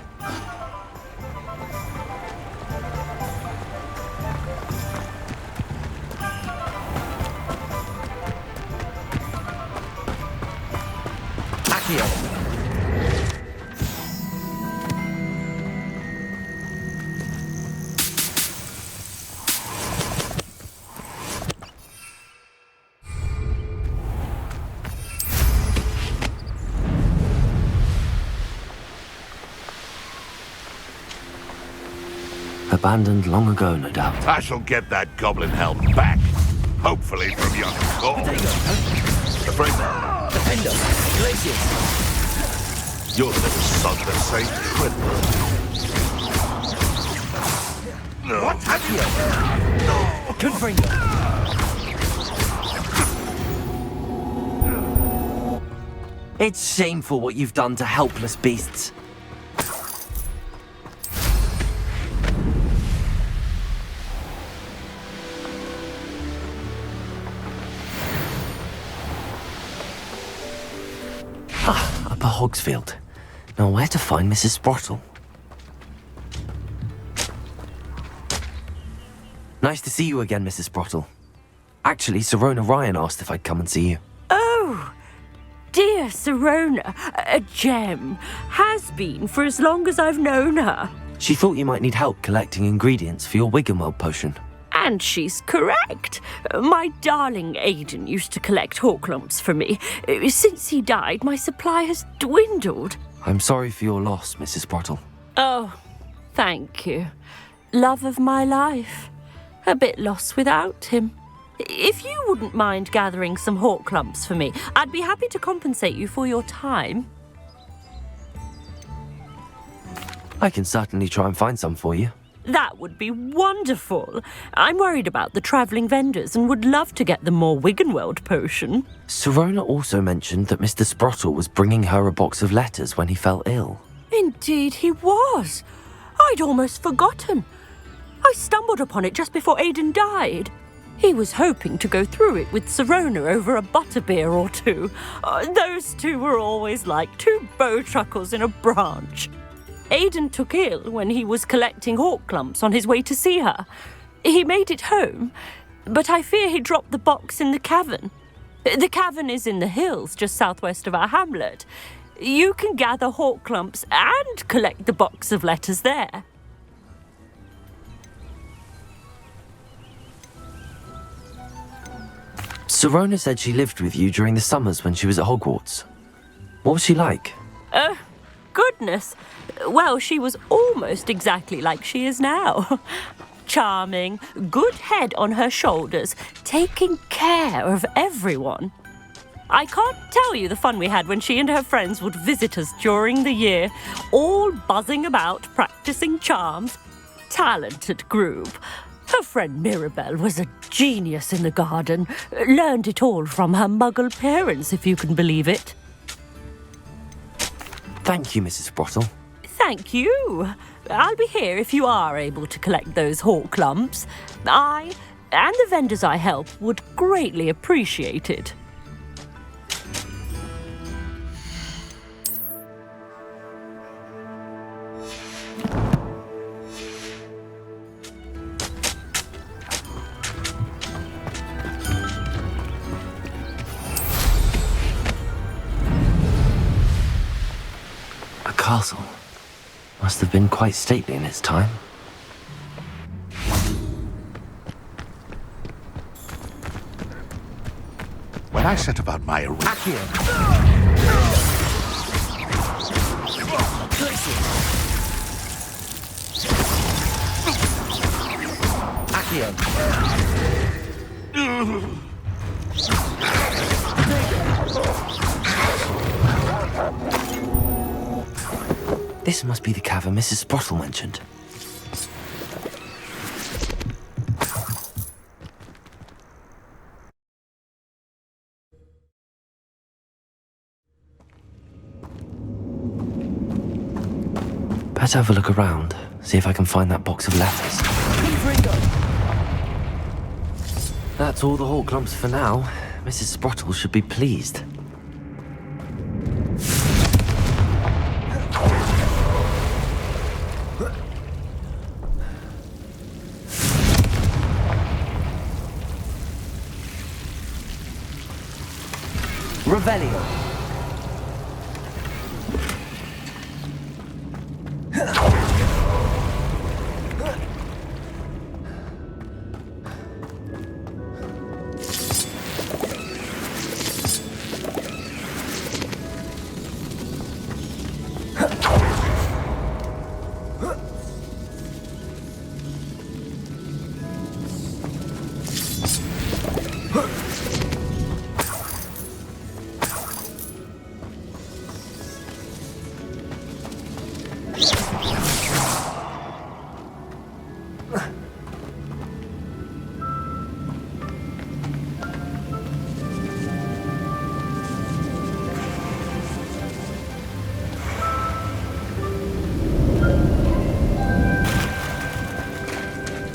Abandoned long ago, no doubt. I shall get that goblin helm back. Hopefully from young Thor. Afraid Defender. Glacius. Your little son that saved Quidwell. No. What? Accio. Confringo. It's shameful what you've done to helpless beasts. Upper Hogsfield. Now where to find Mrs. Sprottle? Nice to see you again, Mrs. Sprottle. Actually, Serona Ryan asked if I'd come and see you. Oh, dear Serona, a gem. Has been for as long as I've known her. She thought you might need help collecting ingredients for your Wiggenweld potion. And she's correct. My darling Aidan used to collect Horklumps for me. Since he died, my supply has dwindled. I'm sorry for your loss, Mrs. Sprottle. Oh, thank you. Love of my life. A bit lost without him. If you wouldn't mind gathering some Horklumps for me, I'd be happy to compensate you for your time. I can certainly try and find some for you. That would be wonderful. I'm worried about the travelling vendors and would love to get the more Wiggenweld potion. Sirona also mentioned that Mr. Sprottle was bringing her a box of letters when he fell ill. Indeed he was. I'd almost forgotten. I stumbled upon it just before Aidan died. He was hoping to go through it with Sirona over a butterbeer or two. Those two were always like two bowtruckles in a branch. Aidan took ill when he was collecting hawk clumps on his way to see her. He made it home, but I fear he dropped the box in the cavern. The cavern is in the hills just southwest of our hamlet. You can gather hawk clumps and collect the box of letters there. Sirona said she lived with you during the summers when she was at Hogwarts. What was she like? Goodness. Well, she was almost exactly like she is now. Charming, good head on her shoulders, taking care of everyone. I can't tell you the fun we had when she and her friends would visit us during the year, all buzzing about, practicing charms. Talented group. Her friend Mirabelle was a genius in the garden. Learned it all from her muggle parents, if you can believe it. Thank you, Mrs. Sprottle. Thank you. I'll be here if you are able to collect those hawk lumps. I and the vendors I help would greatly appreciate it. A castle. Must have been quite stately in its time. When I set about my This must be the cavern Mrs. Sprottle mentioned. Better have a look around, see if I can find that box of letters. That's all the hawk clumps for now. Mrs. Sprottle should be pleased. Revelio.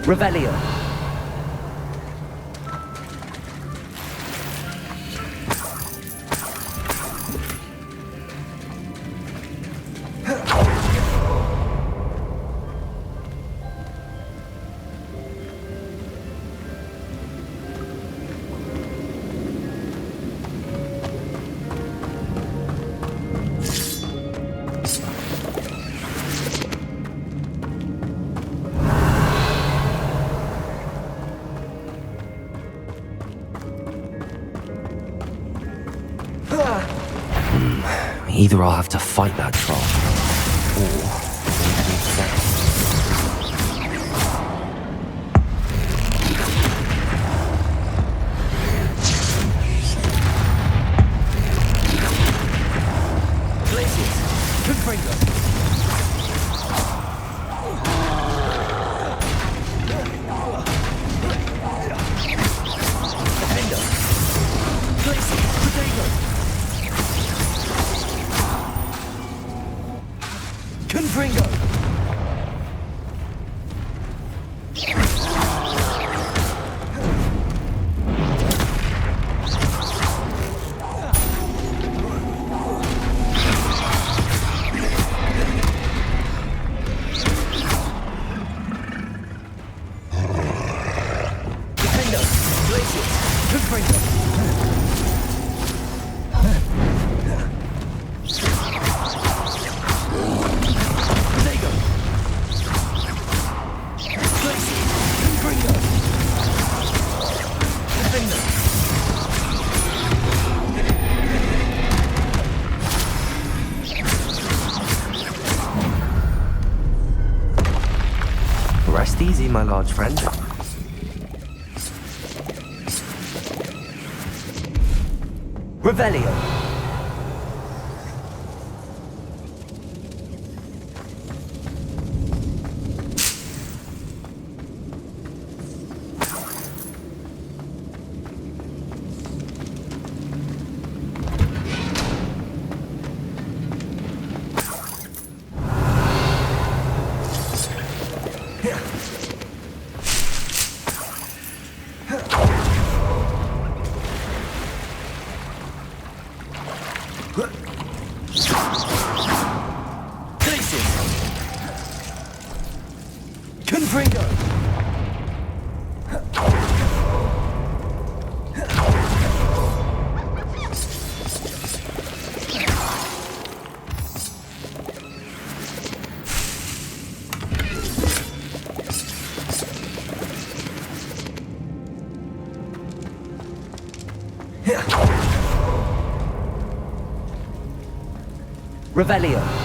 Revelio. Either I'll have to fight that troll, or... Glaciers. Confringo. my large friend. Revelio. Revelio.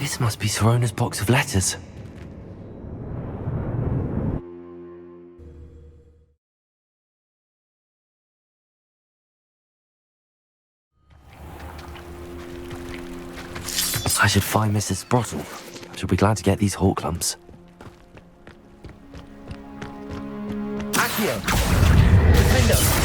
This must be Sirona's box of letters. I should find Mrs. Sprottle. She'll be glad to get these hawk lumps. Accio. Defendo.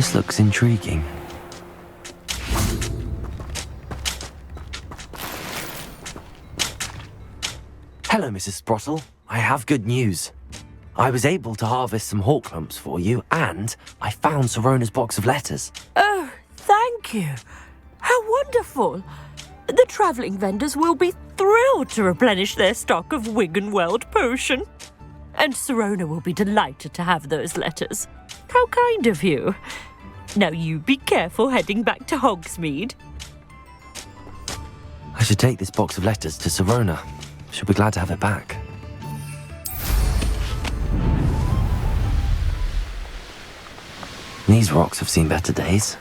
This looks intriguing. Hello, Mrs. Sprottle. I have good news. I was able to harvest some hawk lumps for you, and I found Sirona's box of letters. Oh, thank you. How wonderful. The travelling vendors will be thrilled to replenish their stock of Wiggenweld potion. And Sirona will be delighted to have those letters. How kind of you. Now you be careful heading back to Hogsmeade. I should take this box of letters to Sirona. She'll be glad to have it back. These rocks have seen better days.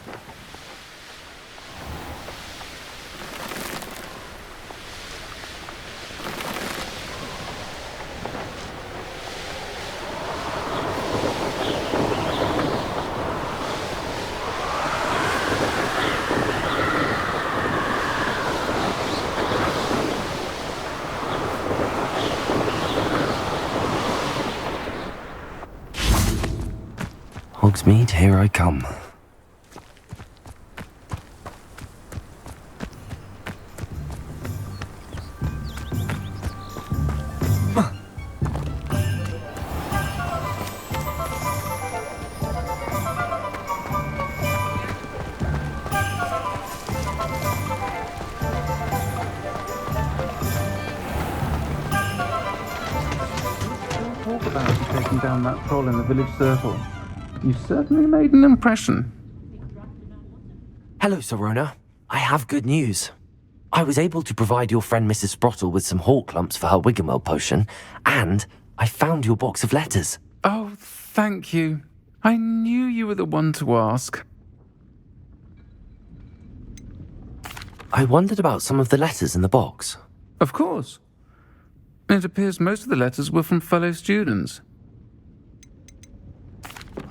Hogsmeade, here I come. Talk about you taking down that troll in the village circle. You certainly made an impression. Hello, Serona. I have good news. I was able to provide your friend Mrs. Sprottle with some hawk lumps for her Wiggenwell potion, and I found your box of letters. Oh, thank you. I knew you were the one to ask. I wondered about some of the letters in the box. Of course. It appears most of the letters were from fellow students.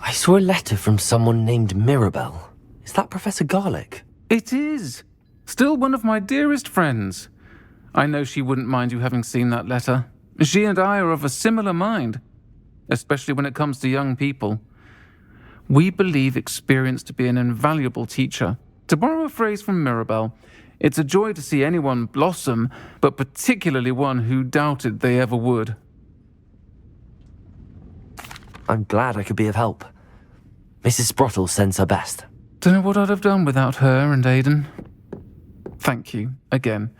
I saw a letter from someone named Mirabelle. Is that Professor Garlick? It is. Still one of my dearest friends. I know she wouldn't mind you having seen that letter. She and I are of a similar mind, especially when it comes to young people. We believe experience to be an invaluable teacher. To borrow a phrase from Mirabelle, it's a joy to see anyone blossom, but particularly one who doubted they ever would. I'm glad I could be of help. Mrs. Sprottle sends her best. Don't know what I'd have done without her and Aidan. Thank you, again,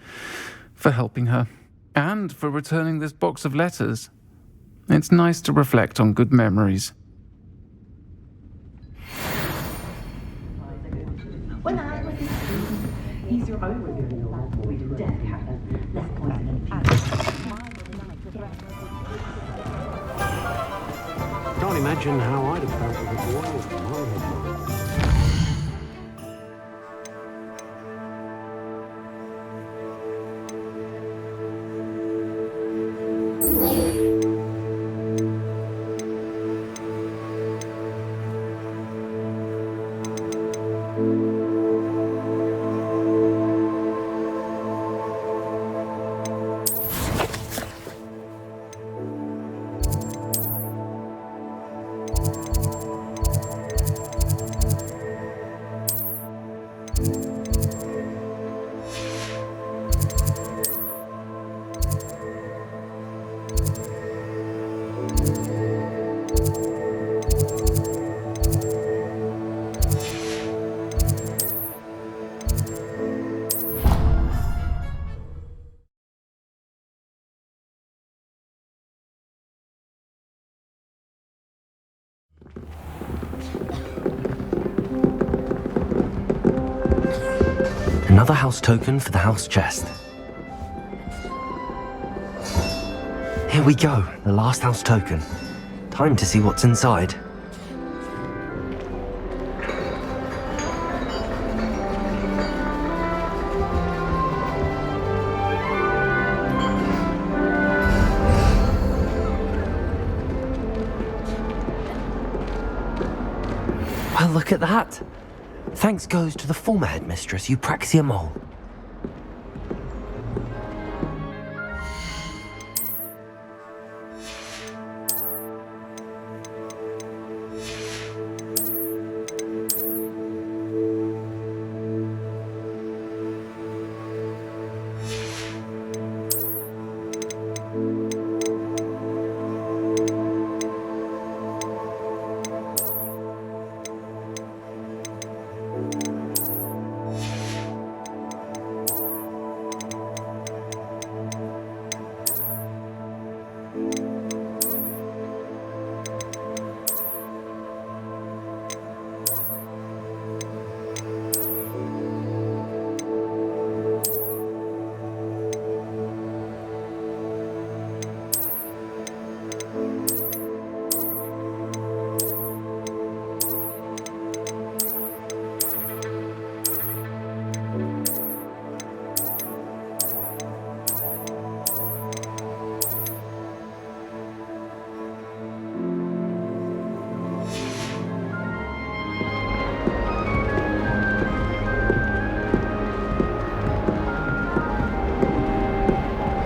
for helping her, and for returning this box of letters. It's nice to reflect on good memories. When I was a student, easier we did death happen. Less poison and Can't imagine how I'd have felt as a boy if my head. Another house token for the house chest. Here we go, the last house token. Time to see what's inside. Well, look at that. Thanks goes to the former headmistress, Eupraxia Mole.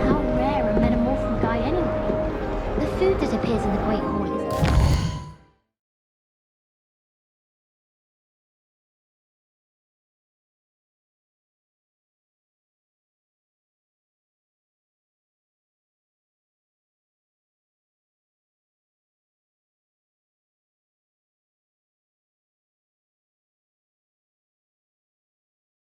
How rare a metamorphic guy anyway. The food that appears in the Great Hall